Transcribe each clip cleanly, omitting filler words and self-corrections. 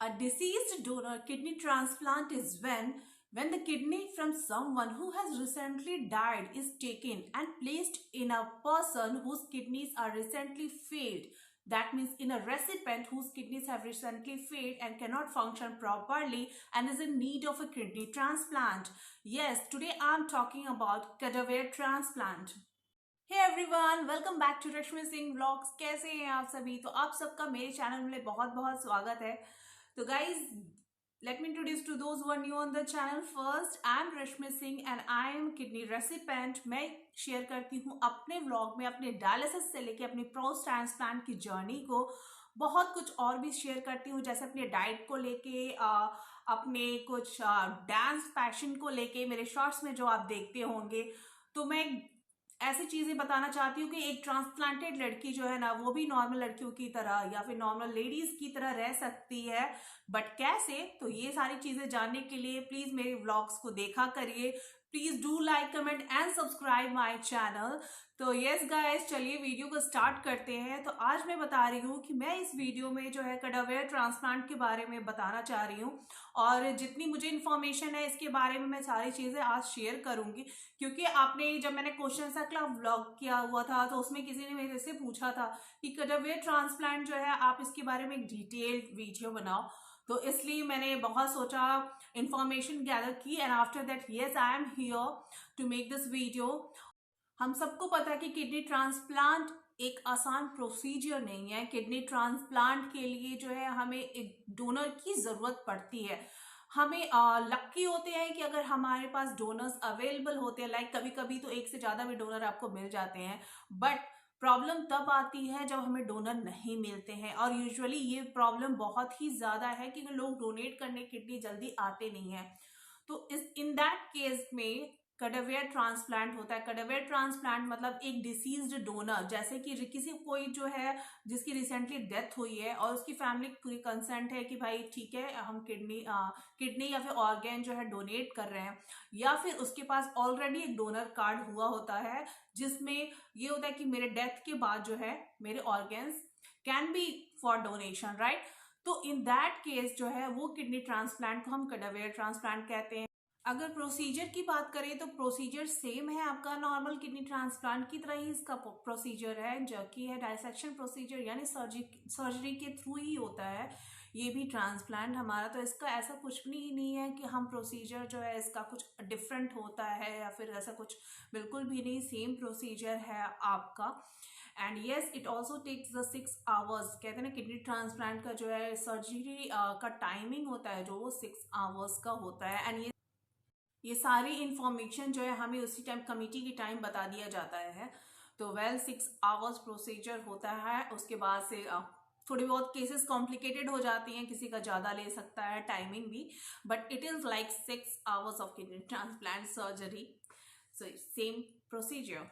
A deceased donor kidney transplant is when the kidney from someone who has recently died is taken and placed in a person whose kidneys are recently failed. That means in a recipient whose kidneys have recently failed and cannot function properly and is in need of a kidney transplant. Yes, today I'm talking about cadaver transplant. Hey everyone, welcome back to Rashmi Singh vlogs. कैसे हैं आप सभी? तो आप सबका मेरे channel में बहुत बहुत स्वागत है। तो guys, let me introduce to those who are new on the channel. First, I am Rashmi Singh and I am kidney recipient. मैं शेयर करती हूँ अपने व्लॉग में अपने डायलिसिस से लेके अपनी पोस्ट ट्रांसप्लांट की जर्नी को। बहुत कुछ और भी शेयर करती हूँ, जैसे अपने डाइट को लेके, अपने कुछ डांस पैशन को लेके मेरे शॉर्ट्स में जो आप देखते होंगे। तो मैं ऐसी चीजें बताना चाहती हूँ कि एक ट्रांसप्लांटेड लड़की जो है ना, वो भी नॉर्मल लड़कियों की तरह या फिर नॉर्मल लेडीज की तरह रह सकती है। बट कैसे? तो ये सारी चीजें जानने के लिए प्लीज मेरे व्लॉग्स को देखा करिए। Please do like, comment and subscribe my channel. तो यस गाइस, चलिए वीडियो को स्टार्ट करते हैं। तो आज मैं बता रही हूँ कि मैं इस वीडियो में जो है कडावर ट्रांसप्लांट के बारे में बताना चाह रही हूँ, और जितनी मुझे इन्फॉर्मेशन है इसके बारे में मैं सारी चीजें आज शेयर करूंगी। क्योंकि आपने, जब मैंने क्वेश्चन सर्कल व्लॉग किया हुआ था तो उसमें किसी ने मेरे से पूछा था कि कडावर ट्रांसप्लांट जो है आप इसके बारे में एक डिटेल्ड वीडियो बनाओ। तो इसलिए मैंने बहुत सोचा, इंफॉर्मेशन गैदर की, and after that yes I am here to make this video. हम सबको पता है कि किडनी ट्रांसप्लांट एक आसान प्रोसीजर नहीं है। किडनी ट्रांसप्लांट के लिए जो है हमें एक डोनर की जरूरत पड़ती है। हमें लक्की होते हैं कि अगर हमारे पास डोनर्स अवेलेबल होते हैं। लाइक कभी कभी तो एक से ज्यादा भी डोनर आपको मिल जाते हैं, बट प्रॉब्लम तब आती है जब हमें डोनर नहीं मिलते हैं। और यूजुअली ये प्रॉब्लम बहुत ही ज्यादा है कि लोग डोनेट करने किडनी जल्दी आते नहीं है। तो इस इन दैट केस में कडावर ट्रांसप्लांट होता है। कडावर ट्रांसप्लांट मतलब एक डिसीज्ड डोनर, जैसे कि किसी कोई जो है जिसकी रिसेंटली डेथ हुई है और उसकी फैमिली की कंसेंट है कि भाई ठीक है, हम किडनी या फिर ऑर्गन जो है डोनेट कर रहे हैं, या फिर उसके पास ऑलरेडी एक डोनर कार्ड हुआ होता है जिसमें ये होता है कि मेरे डेथ के बाद जो है मेरे organs can be for donation, right. तो इन दैट केस जो है वो किडनी ट्रांसप्लांट को हम कडावर ट्रांसप्लांट कहते हैं। अगर प्रोसीजर की बात करें तो प्रोसीजर सेम है आपका नॉर्मल किडनी ट्रांसप्लांट की तरह ही इसका प्रोसीजर है, जो कि है डायसेक्शन प्रोसीजर, यानी सर्जरी के थ्रू ही होता है ये भी ट्रांसप्लांट हमारा। तो इसका ऐसा कुछ भी नहीं है कि हम प्रोसीजर जो है इसका कुछ डिफरेंट होता है या फिर ऐसा कुछ, बिल्कुल भी नहीं, सेम प्रोसीजर है आपका। And yes, it also takes the 6 hours. कहते हैं ना, किडनी ट्रांसप्लांट का जो है सर्जरी का टाइमिंग होता है जो वो 6 आवर्स का होता है। एंड ये सारी इंफॉर्मेशन जो है हमें उसी टाइम कमिटी की टाइम बता दिया जाता है। तो 6 आवर्स प्रोसीजर होता है। उसके बाद से थोड़ी बहुत केसेस कॉम्प्लिकेटेड हो जाती हैं, किसी का ज़्यादा ले सकता है टाइमिंग भी, but it is like 6 hours of kidney transplant surgery. So same procedure.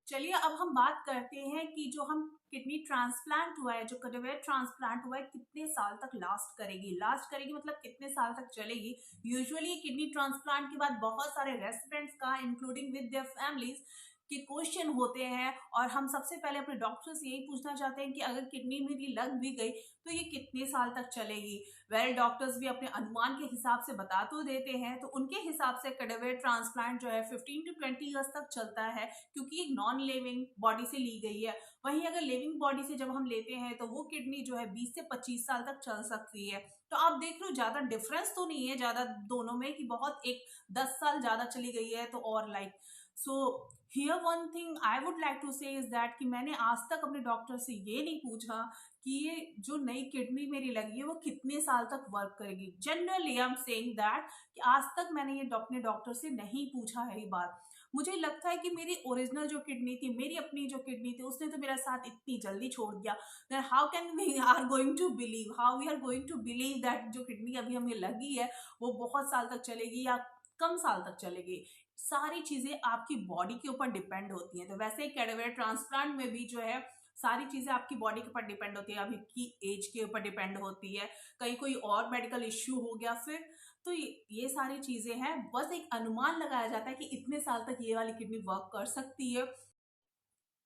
चलिए अब हम बात करते हैं कि जो हम किडनी ट्रांसप्लांट हुआ है, जो कडावर ट्रांसप्लांट हुआ है, कितने साल तक लास्ट करेगी मतलब कितने साल तक चलेगी। यूजुअली किडनी ट्रांसप्लांट के बाद बहुत सारे रेसिडेंट्स का, इंक्लूडिंग विद देयर फैमिलीज, के क्वेश्चन होते हैं, और हम सबसे पहले अपने डॉक्टर से यही पूछना चाहते हैं कि अगर किडनी मेरी लग भी गई तो ये कितने साल तक चलेगी। वेल, डॉक्टर्स भी अपने अनुमान के हिसाब से बता तो देते हैं। तो उनके हिसाब से कडावर ट्रांसप्लांट जो है 15 to 20 ईयर्स तक चलता है, क्योंकि एक नॉन लिविंग बॉडी से ली गई है। वहीं अगर लिविंग बॉडी से जब हम लेते हैं तो वो किडनी जो है 20 से 25 साल तक चल सकती है। तो आप देख लो, ज्यादा डिफरेंस तो नहीं है ज्यादा दोनों में कि बहुत एक 10 साल ज्यादा चली गई है तो, और like so here one thing I would like to say is that कि मैंने आज तक अपने डॉक्टर से ये नहीं पूछा कि ये जो नई किडनी मेरी लगी है वो कितने साल तक वर्क करेगी। Generally I am saying that कि आज तक मैंने ये अपने डॉक्टर से नहीं पूछा है ये बात। मुझे लगता है कि मेरी ओरिजिनल जो किडनी थी, मेरी अपनी जो किडनी थी, उसने तो मेरा साथ इतनी जल्दी छोड़ दिया। Then how can we are going to believe, how we are going to believe that जो किडनी अभी हमें लगी है वो बहुत साल तक चलेगी या कम साल तक चलेगी। सारी चीजें आपकी बॉडी के ऊपर डिपेंड होती हैं। तो वैसे ही कैडावर ट्रांसप्लांट में भी जो है सारी चीजें आपकी बॉडी के ऊपर डिपेंड होती है, अभी की एज के ऊपर डिपेंड होती है, कहीं कोई और मेडिकल इश्यू हो गया फिर, तो ये सारी चीजें हैं। बस एक अनुमान लगाया जाता है कि इतने साल तक ये वाली किडनी वर्क कर सकती है।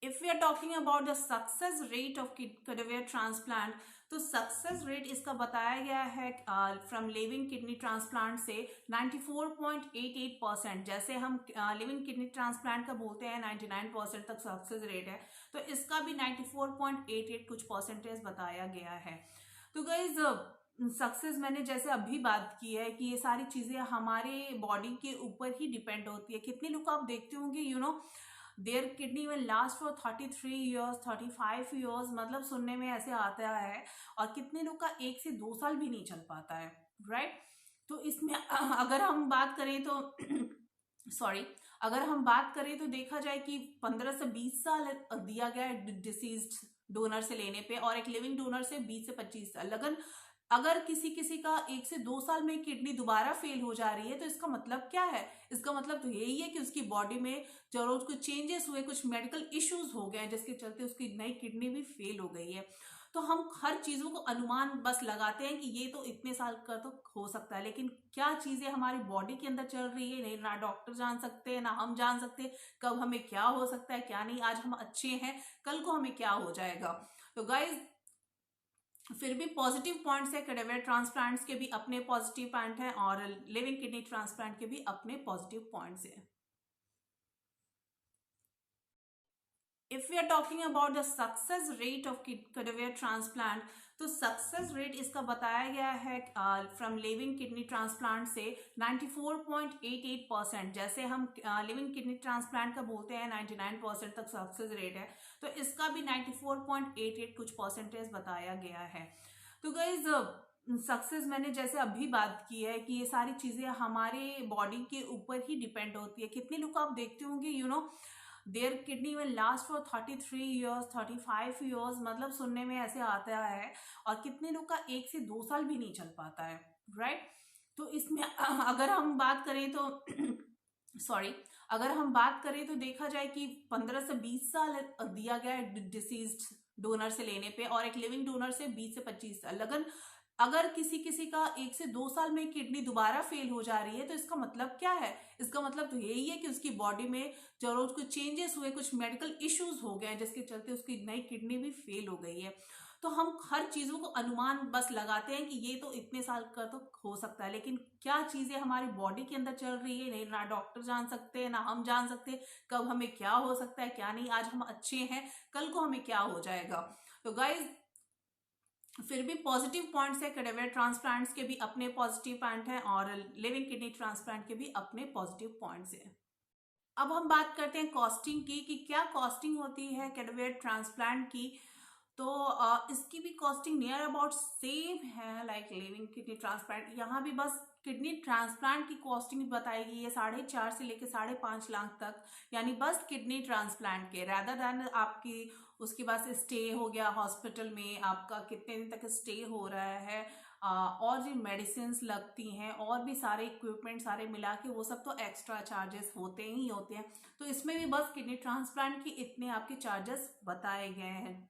If we are talking about the success rate of cadaver transplant, तो सक्सेस रेट इसका बताया गया है फ्रॉम लिविंग किडनी ट्रांसप्लांट से 94.88%। जैसे हम लिविंग किडनी ट्रांसप्लांट का बोलते हैं 99% तक सक्सेस रेट है, तो इसका भी 94.88 कुछ परसेंटेज बताया गया है। तो गाइज सक्सेस मैंने जैसे अभी बात की है कि ये सारी चीजें हमारे बॉडी के ऊपर ही डिपेंड होती है। कितने लोग आप देखते होंगे their kidney will last for 33 years 35 years, मतलब सुनने में ऐसे आता है। और कितने लोग का 1 से 2 साल भी नहीं चल पाता है, राइट। तो इसमें अगर हम बात करें तो अगर हम बात करें तो देखा जाए कि 15 से 20 साल दिया गया है डिसीज्ड डोनर से लेने पे, और एक लिविंग डोनर से 20 से 25 साल। अगर किसी का 1 से 2 साल में किडनी दोबारा फेल हो जा रही है, तो इसका मतलब क्या है? इसका मतलब तो यही है कि उसकी बॉडी में जरूर कुछ चेंजेस हुए, कुछ मेडिकल इश्यूज हो गए, जिसके चलते उसकी नई किडनी भी फेल हो गई है। तो हम हर चीजों को अनुमान बस लगाते हैं कि ये तो इतने साल का तो हो सकता है, लेकिन क्या चीजें हमारी बॉडी के अंदर चल रही है, नहीं ना डॉक्टर जान सकते हैं ना हम जान सकते कब हमें क्या हो सकता है क्या नहीं। आज हम अच्छे हैं, कल को हमें क्या हो जाएगा। तो गाइज फिर भी पॉजिटिव पॉइंट्स है, कैडेवर ट्रांसप्लांट्स के भी अपने पॉजिटिव पॉइंट हैं और लिविंग किडनी ट्रांसप्लांट के भी अपने पॉजिटिव पॉइंट्स हैं। If we are talking about the success rate of cadaveric transplant, तो सक्सेस रेट इसका बताया गया है फ्रॉम लिविंग किडनी ट्रांसप्लांट से 94.88%। जैसे हम लिविंग किडनी ट्रांसप्लांट का बोलते हैं 99% तक सक्सेस रेट है, तो इसका भी 94.88 कुछ परसेंटेज बताया गया है। तो गाइज सक्सेस मैंने जैसे अभी बात की है कि ये सारी चीजें हमारे बॉडी के ऊपर ही डिपेंड होती है। कितने लोग आप देखते होंगे their kidney will last for 33 years 35 years, मतलब सुनने में ऐसे आता है। और कितने लोग का 1 से 2 साल भी नहीं चल पाता है, राइट। तो इसमें अगर हम बात करें तो तो देखा जाए कि 15 से 20 साल दिया गया है डिसीज्ड डोनर से लेने पे, और एक लिविंग डोनर से 20 से 25 साल। अगर किसी का 1 से 2 साल में किडनी दोबारा फेल हो जा रही है, तो इसका मतलब क्या है? इसका मतलब तो यही है कि उसकी बॉडी में जरूर कुछ चेंजेस हुए, कुछ मेडिकल इश्यूज हो गए, जिसके चलते उसकी नई किडनी भी फेल हो गई है। तो हम हर चीजों को अनुमान बस लगाते हैं कि ये तो इतने साल का तो हो सकता है, लेकिन क्या चीजें हमारी बॉडी के अंदर चल रही है, नहीं ना डॉक्टर जान सकते हैं ना हम जान सकते कब हमें क्या हो सकता है क्या नहीं। आज हम अच्छे हैं, कल को हमें क्या हो जाएगा। तो गाइज फिर भी पॉजिटिव पॉइंट्स है, कैडेवर ट्रांसप्लांट्स के भी अपने पॉजिटिव पॉइंट हैं और लिविंग किडनी ट्रांसप्लांट के भी अपने पॉजिटिव पॉइंट्स हैं। अब हम बात करते हैं कॉस्टिंग की कि क्या कॉस्टिंग होती है कैडेवर ट्रांसप्लांट की। तो इसकी भी कॉस्टिंग नियर अबाउट सेम है लाइक लिविंग किडनी ट्रांसप्लांट। यहाँ भी बस किडनी ट्रांसप्लांट की कॉस्टिंग बताएगी, ये 4.5 से लेकर 5.5 लाख तक, यानी बस किडनी ट्रांसप्लांट के, रादर देन आपकी उसके बाद स्टे हो गया हॉस्पिटल में, आपका कितने दिन तक स्टे हो रहा है, और जो मेडिसिन लगती हैं और भी सारे इक्विपमेंट सारे मिला के, वो सब तो एक्स्ट्रा चार्जेस होते ही होते हैं। तो इसमें भी बस किडनी ट्रांसप्लांट की इतने आपके चार्जेस बताए गए हैं,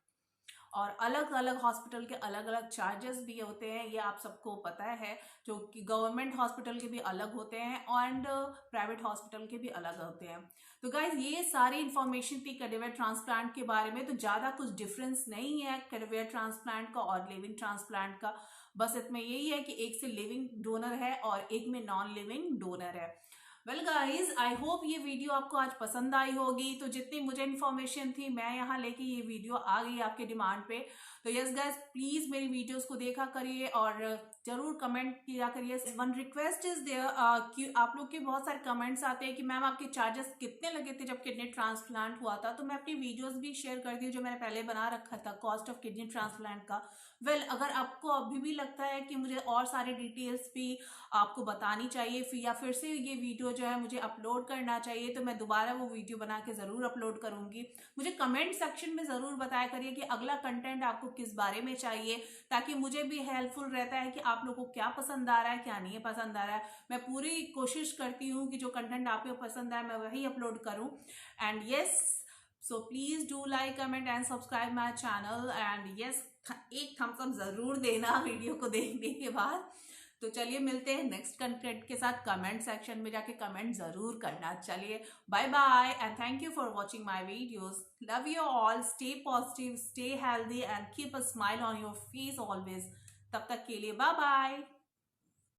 और अलग अलग हॉस्पिटल के अलग अलग चार्जेस भी होते हैं, ये आप सबको पता है। जो कि गवर्नमेंट हॉस्पिटल के भी अलग होते हैं एंड प्राइवेट हॉस्पिटल के भी अलग होते हैं। तो गाइज ये सारी इन्फॉर्मेशन थी कैडेवर ट्रांसप्लांट के बारे में। तो ज़्यादा कुछ डिफरेंस नहीं है कैडेवर ट्रांसप्लांट का और लिविंग ट्रांसप्लांट का, बस इसमें यही है कि एक से लिविंग डोनर है और एक में नॉन लिविंग डोनर है। वेल गाइज आई होप ये वीडियो आपको आज पसंद आई होगी। तो जितनी मुझे इन्फॉर्मेशन थी मैं यहाँ लेके ये वीडियो आ गई आपके डिमांड पे। तो यस गाइज प्लीज मेरी वीडियोस को देखा करिए और जरूर कमेंट किया करिए। वन रिक्वेस्ट इज देयर कि आप लोग के बहुत सारे कमेंट्स आते हैं कि मैम आपके चार्जेस कितने लगे थे जब किडनी ट्रांसप्लांट हुआ था। तो मैं अपनी वीडियोस भी शेयर करती हूँ जो मैंने पहले बना रखा था कॉस्ट ऑफ किडनी ट्रांसप्लांट का। अगर आपको अभी भी लगता है कि मुझे और सारे डिटेल्स भी आपको बतानी चाहिए या फिर से ये वीडियो जो है मुझे अपलोड करना चाहिए, तो मैं दोबारा वो वीडियो बना के ज़रूर अपलोड करूँगी। मुझे कमेंट सेक्शन में ज़रूर बताया करिए कि अगला कंटेंट आपको किस बारे में चाहिए, ताकि मुझे भी हेल्पफुल रहता है कि आप लोगों को क्या पसंद आ रहा है क्या नहीं पसंद आ रहा है। मैं पूरी कोशिश करती हूँ कि जो कंटेंट आपको पसंद आए मैं वही अपलोड करूँ। And yes so please do like comment and subscribe my channel and yes एक थम्स अप ज़रूर देना वीडियो को देखने के बाद। तो चलिए मिलते हैं नेक्स्ट कंटेंट के साथ। कमेंट सेक्शन में जाके कमेंट जरूर करना। चलिए bye bye and thank you for watching my videos. Love you all, stay positive, stay healthy and keep a smile on your face always. तब तक के लिए बाय बाय।